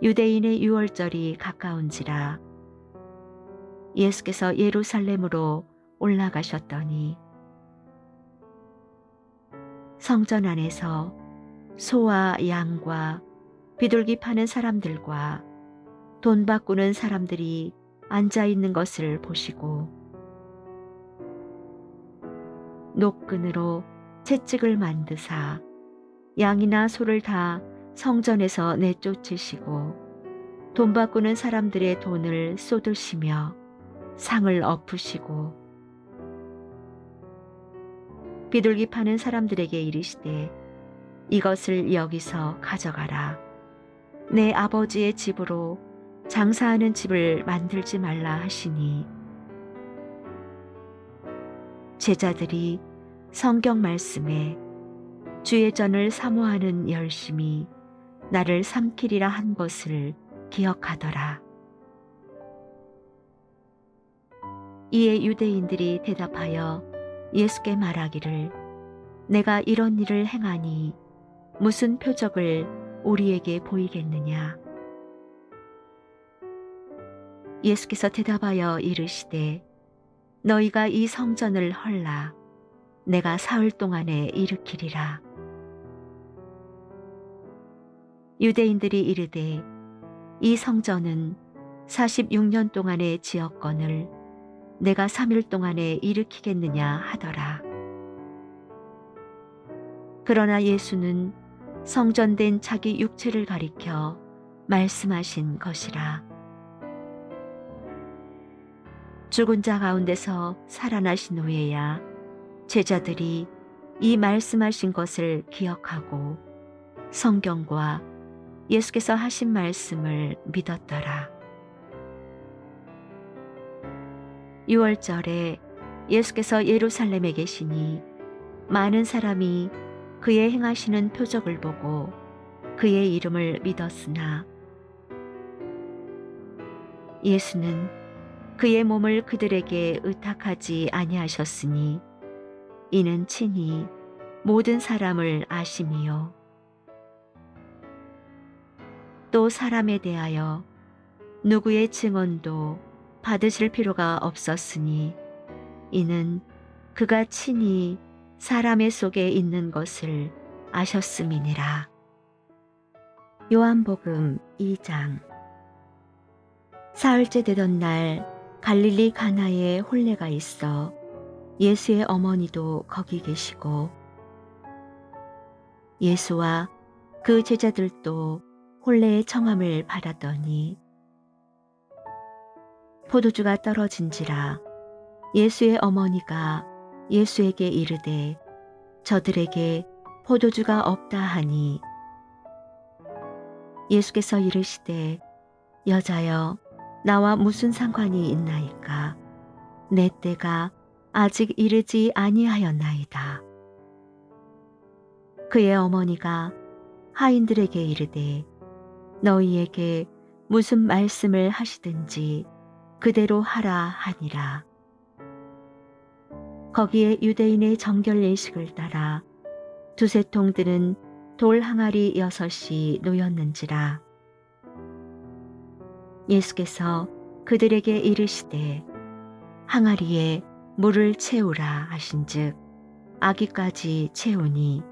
유대인의 유월절이 가까운지라. 예수께서 예루살렘으로 올라가셨더니 성전 안에서 소와 양과 비둘기 파는 사람들과 돈 바꾸는 사람들이 앉아 있는 것을 보시고 노끈으로 채찍을 만드사 양이나 소를 다 성전에서 내쫓으시고 돈 바꾸는 사람들의 돈을 쏟으시며 상을 엎으시고 비둘기 파는 사람들에게 이르시되 이것을 여기서 가져가라. 내 아버지의 집으로 장사하는 집을 만들지 말라 하시니 제자들이 성경 말씀에 주의 전을 사모하는 열심이 나를 삼키리라 한 것을 기억하더라. 이에 유대인들이 대답하여 예수께 말하기를 내가 이런 일을 행하니 무슨 표적을 우리에게 보이겠느냐. 예수께서 대답하여 이르시되 너희가 이 성전을 헐라 내가 사흘 동안에 일으키리라. 유대인들이 이르되 이 성전은 46년 동안의 지었거늘 내가 3일 동안에 일으키겠느냐 하더라. 그러나 예수는 성전된 자기 육체를 가리켜 말씀하신 것이라. 죽은 자 가운데서 살아나신 후에야 제자들이 이 말씀하신 것을 기억하고 성경과 예수께서 하신 말씀을 믿었더라. 유월절에 예수께서 예루살렘에 계시니 많은 사람이 그의 행하시는 표적을 보고 그의 이름을 믿었으나 예수는 그의 몸을 그들에게 의탁하지 아니하셨으니 이는 친히 모든 사람을 아심이요 또 사람에 대하여 누구의 증언도 받으실 필요가 없었으니 이는 그가 친히 사람의 속에 있는 것을 아셨음이니라. 요한복음 2장. 사흘째 되던 날 갈릴리 가나에 혼례가 있어 예수의 어머니도 거기 계시고 예수와 그 제자들도 혼례의 청함을 받았더니 포도주가 떨어진지라. 예수의 어머니가 예수에게 이르되 저들에게 포도주가 없다 하니 예수께서 이르시되 여자여 나와 무슨 상관이 있나이까. 내 때가 아직 이르지 아니하였나이다. 그의 어머니가 하인들에게 이르되 너희에게 무슨 말씀을 하시든지 그대로 하라 하니라. 거기에 유대인의 정결 예식을 따라 두세 통 드는 돌 항아리 6이 놓였는지라. 예수께서 그들에게 이르시되 항아리에 물을 채우라 하신즉 아기까지 채우니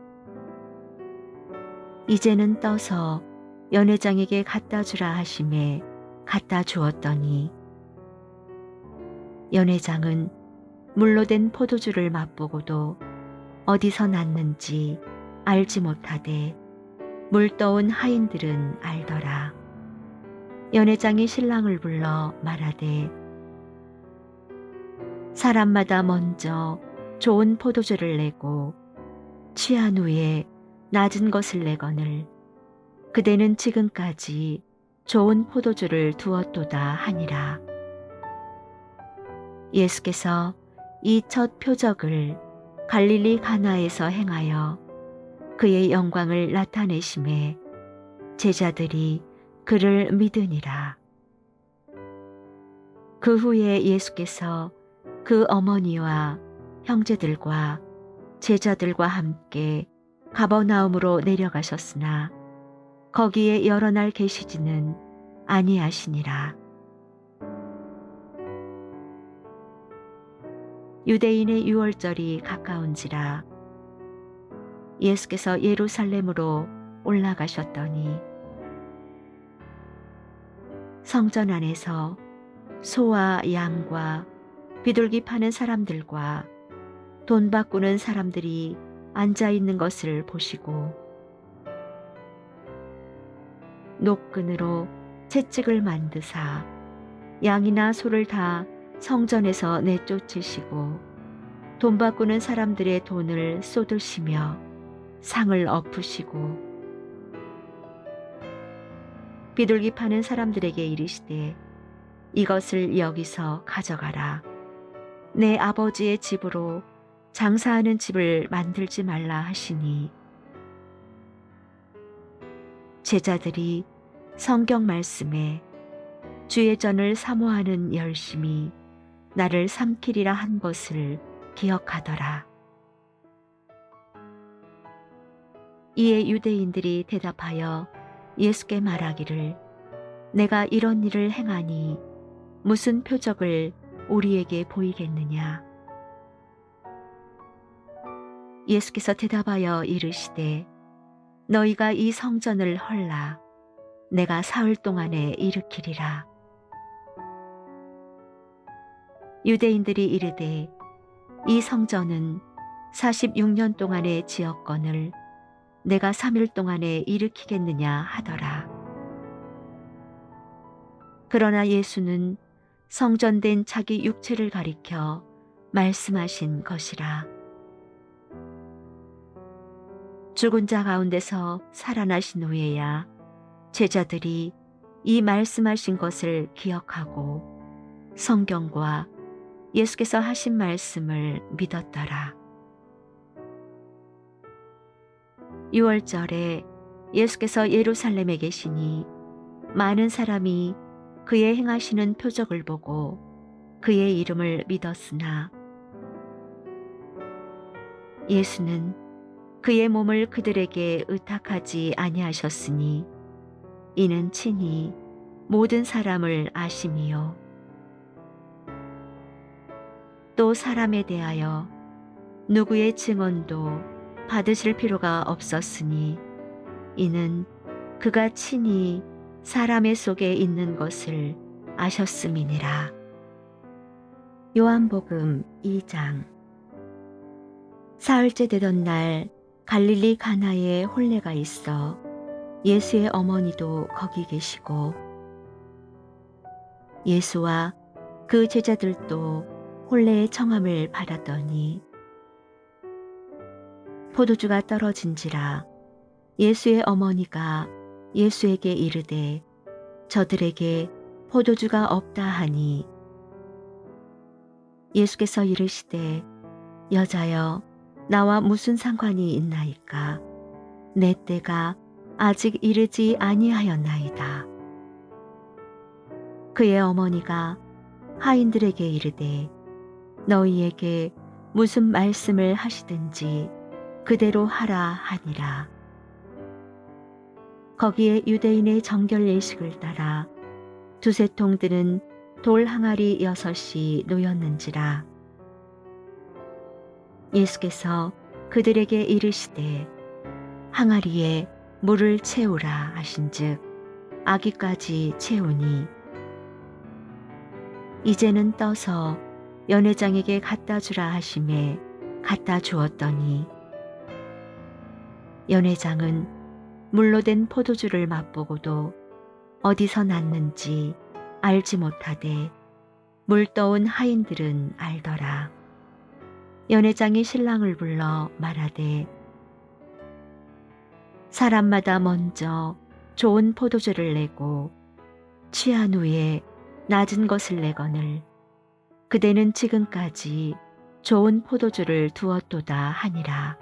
이제는 떠서 연회장에게 갖다 주라 하심에 갖다 주었더니 연회장은 물로 된 포도주를 맛보고도 어디서 났는지 알지 못하되 물 떠온 하인들은 알더라. 연회장이 신랑을 불러 말하되 사람마다 먼저 좋은 포도주를 내고 취한 후에 낮은 것을 내거늘 그대는 지금까지 좋은 포도주를 두었도다 하니라. 예수께서 이 첫 표적을 갈릴리 가나에서 행하여 그의 영광을 나타내심에 제자들이 그를 믿으니라. 그 후에 예수께서 그 어머니와 형제들과 제자들과 함께 가버나움으로 내려가셨으나 거기에 여러 날 계시지는 아니하시니라. 유대인의 유월절이 가까운지라 예수께서 예루살렘으로 올라가셨더니 성전 안에서 소와 양과 비둘기 파는 사람들과 돈 바꾸는 사람들이 앉아 있는 것을 보시고 노끈으로 채찍을 만드사 양이나 소를 다 성전에서 내쫓으시고 돈 바꾸는 사람들의 돈을 쏟으시며 상을 엎으시고 비둘기 파는 사람들에게 이르시되 이것을 여기서 가져가라. 내 아버지의 집으로 장사하는 집을 만들지 말라 하시니 제자들이 성경 말씀에 주의 전을 사모하는 열심이 나를 삼키리라 한 것을 기억하더라. 이에 유대인들이 대답하여 예수께 말하기를 내가 이런 일을 행하니 무슨 표적을 우리에게 보이겠느냐. 예수께서 대답하여 이르시되 너희가 이 성전을 헐라 내가 사흘 동안에 일으키리라. 유대인들이 이르되 이 성전은 46년 동안의 지었건을 내가 3일 동안에 일으키겠느냐 하더라. 그러나 예수는 성전된 자기 육체를 가리켜 말씀하신 것이라. 죽은 자 가운데서 살아나신 후에야 제자들이 이 말씀하신 것을 기억하고 성경과 예수께서 하신 말씀을 믿었더라. 유월절에 예수께서 예루살렘에 계시니 많은 사람이 그의 행하시는 표적을 보고 그의 이름을 믿었으나 예수는 그의 몸을 그들에게 의탁하지 아니하셨으니 이는 친히 모든 사람을 아심이요 또 사람에 대하여 누구의 증언도 받으실 필요가 없었으니 이는 그가 친히 사람의 속에 있는 것을 아셨음이니라. 요한복음 2장. 사흘째 되던 날 갈릴리 가나에 혼례가 있어 예수의 어머니도 거기 계시고 예수와 그 제자들도 혼례의 청함을 받았더니 포도주가 떨어진지라 예수의 어머니가 예수에게 이르되 저들에게 포도주가 없다 하니 예수께서 이르시되 여자여 나와 무슨 상관이 있나이까 내 때가 아직 이르지 아니하였나이다. 그의 어머니가 하인들에게 이르되 너희에게 무슨 말씀을 하시든지 그대로 하라 하니라. 거기에 유대인의 정결 예식을 따라 두세 통 드는 돌 항아리 6이 놓였는지라. 예수께서 그들에게 이르시되 항아리에 물을 채우라 하신즉 아기까지 채우니 이제는 떠서 연회장에게 갖다 주라 하심에 갖다 주었더니 연회장은 물로 된 포도주를 맛보고도 어디서 났는지 알지 못하되 물 떠온 하인들은 알더라. 연회장이 신랑을 불러 말하되 사람마다 먼저 좋은 포도주를 내고 취한 후에 낮은 것을 내거늘 그대는 지금까지 좋은 포도주를 두었도다 하니라.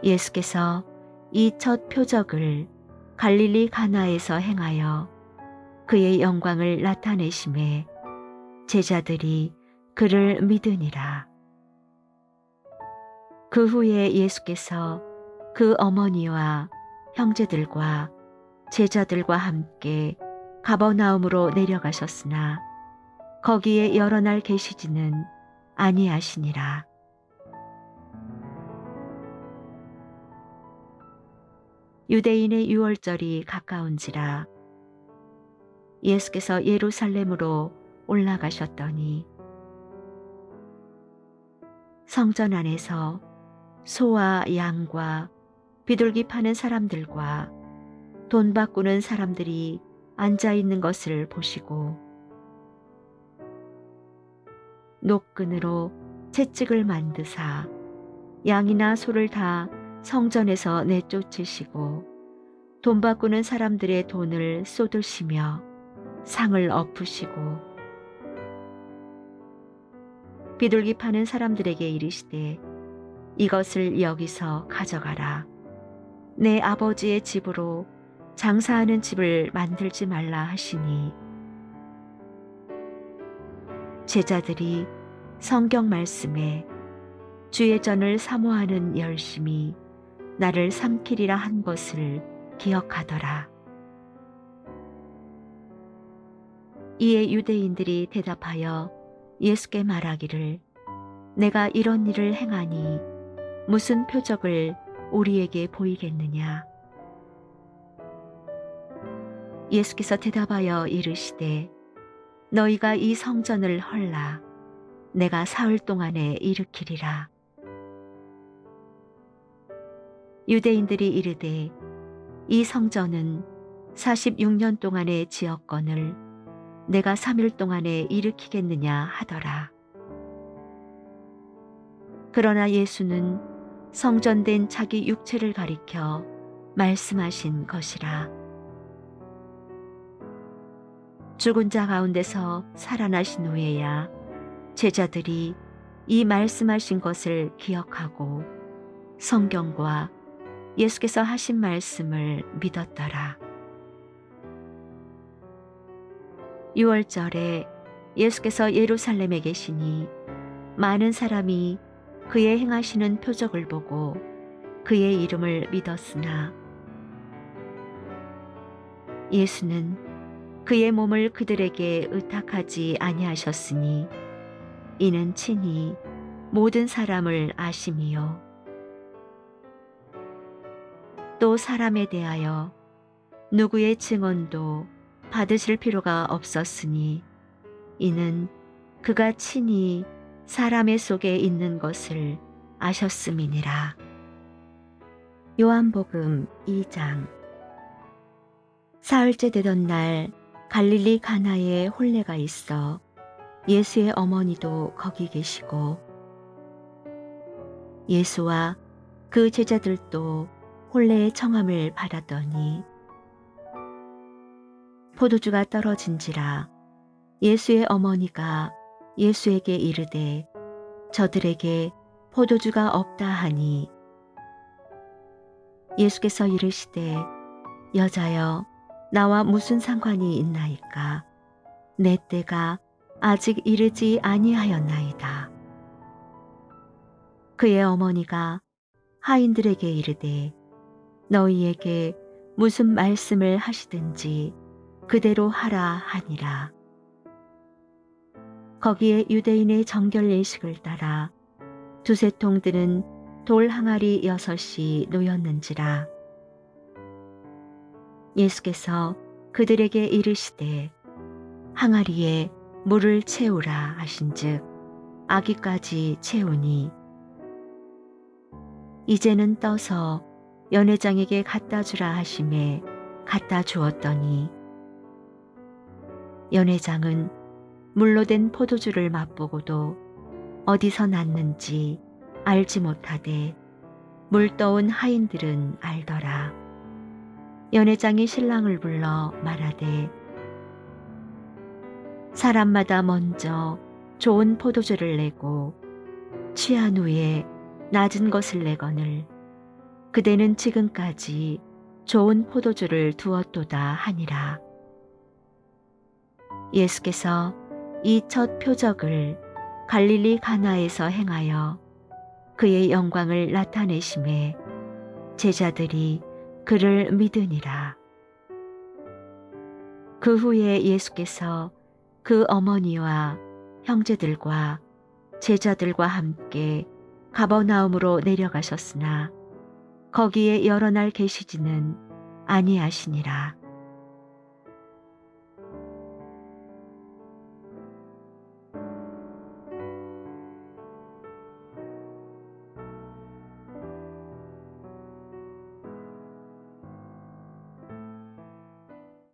예수께서 이 첫 표적을 갈릴리 가나에서 행하여 그의 영광을 나타내심에 제자들이 그를 믿으니라. 그 후에 예수께서 그 어머니와 형제들과 제자들과 함께 가버나움으로 내려가셨으나 거기에 여러 날 계시지는 아니하시니라. 유대인의 유월절이 가까운지라 예수께서 예루살렘으로 올라가셨더니 성전 안에서 소와 양과 비둘기 파는 사람들과 돈 바꾸는 사람들이 앉아 있는 것을 보시고 노끈으로 채찍을 만드사 양이나 소를 다 성전에서 내쫓으시고 돈 바꾸는 사람들의 돈을 쏟으시며 상을 엎으시고 비둘기 파는 사람들에게 이르시되 이것을 여기서 가져가라. 내 아버지의 집으로 장사하는 집을 만들지 말라 하시니 제자들이 성경 말씀에 주의 전을 사모하는 열심이 나를 삼키리라 한 것을 기억하더라. 이에 유대인들이 대답하여 예수께 말하기를 내가 이런 일을 행하니 무슨 표적을 우리에게 보이겠느냐. 예수께서 대답하여 이르시되 너희가 이 성전을 헐라 내가 사흘 동안에 일으키리라. 유대인들이 이르되 이 성전은 46년 동안의 지었건을 내가 3일 동안에 일으키겠느냐 하더라. 그러나 예수는 성전된 자기 육체를 가리켜 말씀하신 것이라. 죽은 자 가운데서 살아나신 후에야 제자들이 이 말씀하신 것을 기억하고 성경과 예수께서 하신 말씀을 믿었더라. 유월절에 예수께서 예루살렘에 계시니 많은 사람이 그의 행하시는 표적을 보고 그의 이름을 믿었으나 예수는 그의 몸을 그들에게 의탁하지 아니하셨으니 이는 친히 모든 사람을 아심이요 또 사람에 대하여 누구의 증언도 받으실 필요가 없었으니 이는 그가 친히 사람의 속에 있는 것을 아셨음이니라. 요한복음 2장. 사흘째 되던 날 갈릴리 가나에 혼례가 있어 예수의 어머니도 거기 계시고 예수와 그 제자들도 혼례의 청함을 받았더니 포도주가 떨어진지라 예수의 어머니가 예수에게 이르되 저들에게 포도주가 없다 하니 예수께서 이르시되 여자여 나와 무슨 상관이 있나이까 내 때가 아직 이르지 아니하였나이다. 그의 어머니가 하인들에게 이르되 너희에게 무슨 말씀을 하시든지 그대로 하라 하니라. 거기에 유대인의 정결 예식을 따라 두세 통 드는 돌 항아리 6이 놓였는지라. 예수께서 그들에게 이르시되 항아리에 물을 채우라 하신즉 아기까지 채우니 이제는 떠서 연회장에게 갖다 주라 하심에 갖다 주었더니 연회장은 물로 된 포도주를 맛보고도 어디서 났는지 알지 못하되 물 떠온 하인들은 알더라. 연회장이 신랑을 불러 말하되 사람마다 먼저 좋은 포도주를 내고 취한 후에 낮은 것을 내거늘 그대는 지금까지 좋은 포도주를 두었도다 하니라. 예수께서 이 첫 표적을 갈릴리 가나에서 행하여 그의 영광을 나타내심에 제자들이 그를 믿으니라. 그 후에 예수께서 그 어머니와 형제들과 제자들과 함께 가버나움으로 내려가셨으나 거기에 여러 날 계시지는 아니하시니라.